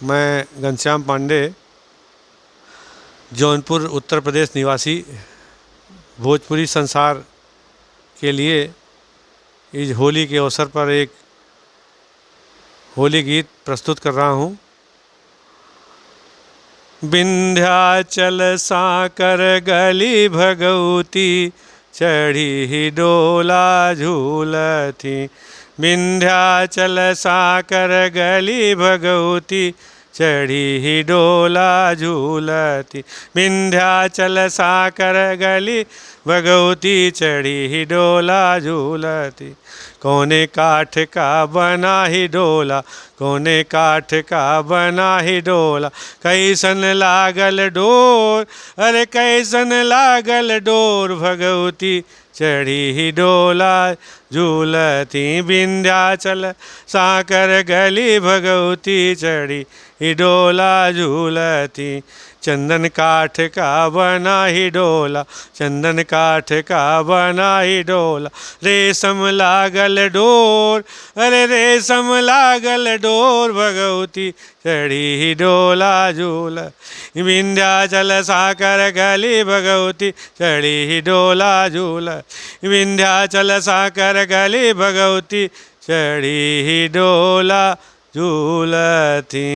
मैं घनश्याम पांडे, जौनपुर उत्तर प्रदेश निवासी, भोजपुरी संसार के लिए इस होली के अवसर पर एक होली गीत प्रस्तुत कर रहा हूँ। विंध्याचल साकर गली भगवती, चढ़ी ही डोला झूलती। विंध्याचल साकर गली भगवती, चढ़ी ही डोला झूलती। विंध्याचल साकर गली भगवती, चढ़ी ही डोला झूलती। कोने काठ का बना ही डोला, कोने काठ का बना ही डोला। कैसन लागल डोर, अरे कैसन लागल डोर, भगवती चढ़ी ही डोला झूलती। विंध्याचल साकर गली भगवती, चढ़ी ही डोला झूलती। चंदन काठ का बना ही डोला, चंदन काठ का बना ही डोला। रेशम लागल डोर, अरे रेशम लागल डोर, भगवती चढ़ी ही डोला झूला। विंध्याचल साकर गली भगवती, चढ़ी ही डोला झूला। विंध्याचल साकर गली भगवती, चढ़ी ही डोला झूलती।